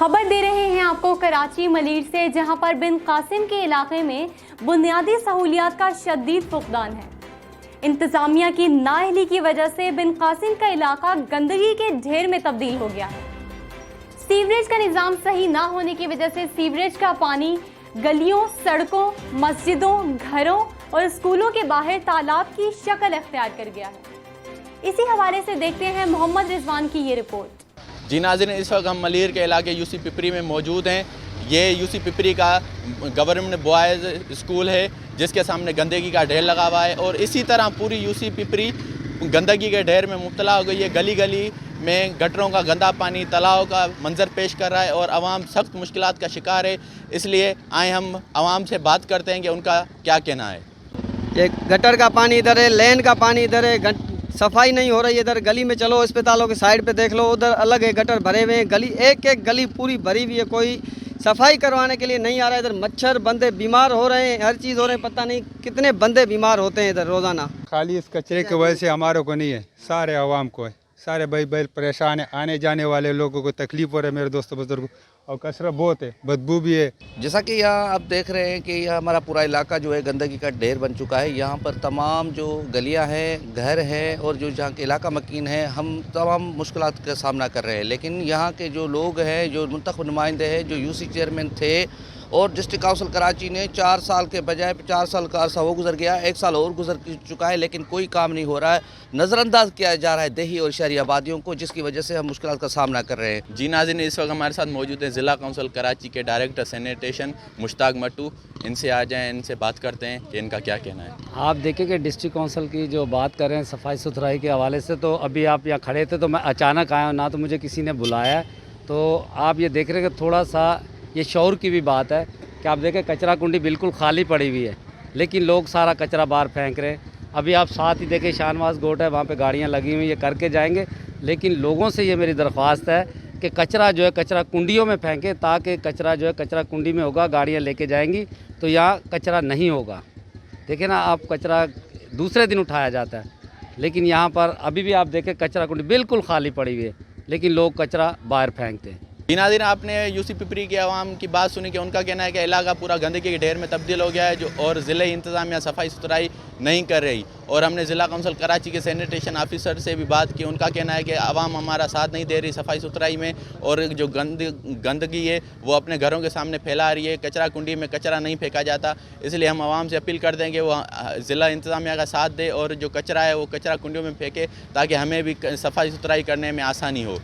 खबर दे रहे हैं आपको कराची मलीर से, जहां पर बिन कासिम के इलाके में बुनियादी सहूलियात का शदीद फुकदान है। इंतजामिया की नाअहली की वजह से बिन कासिम का इलाका गंदगी के ढेर में तब्दील हो गया है। सीवरेज का निज़ाम सही ना होने की वजह से सीवरेज का पानी गलियों, सड़कों, मस्जिदों, घरों और स्कूलों के बाहर तालाब की शक्ल अख्तियार कर गया है। इसी हवाले से देखते हैं मोहम्मद रिजवान की ये रिपोर्ट। जी नाज़रीन, इस वक्त हम मलीर के इलाके यूसी पिपरी में मौजूद हैं। ये यूसी पिपरी का गवर्नमेंट बॉयज़ स्कूल है जिसके सामने गंदगी का ढेर लगा हुआ है और इसी तरह पूरी यूसी पिपरी गंदगी के ढेर में मुब्तला हो गई है। गली गली में गटरों का गंदा पानी तालाब का मंजर पेश कर रहा है और आवाम सख्त मुश्किलात का शिकार है। इसलिए आए हम आवाम से बात करते हैं कि उनका क्या कहना है। ये गटर का पानी इधर है, लेन का पानी इधर है, सफाई नहीं हो रही है। इधर गली में चलो, अस्पतालों के साइड पे देख लो, उधर अलग है, गटर भरे हुए हैं। गली एक एक गली पूरी भरी हुई है, कोई सफाई करवाने के लिए नहीं आ रहा है। इधर मच्छर, बंदे बीमार हो रहे हैं, हर चीज़ हो रहे हैं। पता नहीं कितने बंदे बीमार होते हैं इधर रोज़ाना। खाली इस कचरे की वजह से हमारे को नहीं है, सारे आवाम को है। सारे भाई बैल परेशान है, आने जाने वाले लोगों को तकलीफ हो रहा है, मेरे दोस्तों बुजुर्ग, और कचरा बहुत है, बदबू भी है। जैसा कि यहाँ आप देख रहे हैं कि यह हमारा पूरा इलाका जो है गंदगी का ढेर बन चुका है। यहाँ पर तमाम जो गलियाँ हैं, घर हैं और जो जहाँ के इलाका मकीन है, हम तमाम मुश्किलात का सामना कर रहे हैं। लेकिन यहाँ के जो लोग हैं, जो मुंतखब नुमाइंदे हैं, जो यूसी चेयरमैन थे और डिस्ट्रिक्ट काउंसिल कराची ने 4 साल के बजाय 4 साल का अरसा वो गुजर गया, 1 साल और गुजर चुका है, लेकिन कोई काम नहीं हो रहा है। नज़रअंदाज किया जा रहा है देही और शहरी आबादियों को, जिसकी वजह से हम मुश्किलात का सामना कर रहे हैं। जी नाज़रीन, इस वक्त हमारे साथ मौजूद हैं ज़िला काउंसिल कराची के डायरेक्टर सैनिटेशन मुश्ताक मट्टू। इनसे आ जाएँ, इनसे बात करते हैं कि इनका क्या कहना है। आप देखें कि डिस्ट्रिक्ट काउंसिल की जो बात कर रहे हैं सफाई सुथराई के हवाले से, तो अभी आप यहाँ खड़े थे तो मैं अचानक आया, ना तो मुझे किसी ने बुलाया। तो आप ये देख रहे हैं कि थोड़ा सा ये शौर की भी बात है कि आप देखें कचरा कुंडी बिल्कुल खाली पड़ी हुई है, लेकिन लोग सारा कचरा बाहर फेंक रहे हैं। अभी आप साथ ही देखें शाहनवाज गोट है, वहाँ पे गाड़ियाँ लगी हुई, ये करके जाएंगे। लेकिन लोगों से ये मेरी दरख्वास्त है कि कचरा जो है कचरा कुंडियों में फेंकें, ताकि कचरा जो है कचरा कुंडी में होगा, गाड़ियाँ लेके जाएंगी तो यहाँ कचरा नहीं होगा। देखें ना आप, कचरा दूसरे दिन उठाया जाता है, लेकिन यहाँ पर अभी भी आप देखें कचरा कुंडी बिल्कुल खाली पड़ी हुई है, लेकिन लोग कचरा बाहर फेंकते हैं। नाज़रीन, आपने यूसी पिपरी के आवाम की बात सुनी कि उनका कहना है कि इलाका पूरा गंदगी के ढेर में तब्दील हो गया है, जो और ज़िले इंतज़ामिया सफाई सुथराई नहीं कर रही। और हमने ज़िला काउंसिल कराची के सैनिटेशन ऑफिसर से भी बात की, उनका कहना है कि आवाम हमारा साथ नहीं दे रही सफाई सुथराई में और जो गंदगी है वो अपने घरों के सामने फैला रही है। कचरा कुंडी में कचरा नहीं फेंका जाता, इसलिए हम आवाम से अपील कर दें कि वो ज़िला इंतज़ामिया का साथ दे और जो कचरा है वो कचरा कुंडियों में फेंके, ताकि हमें भी सफाई सुथराई करने में आसानी हो।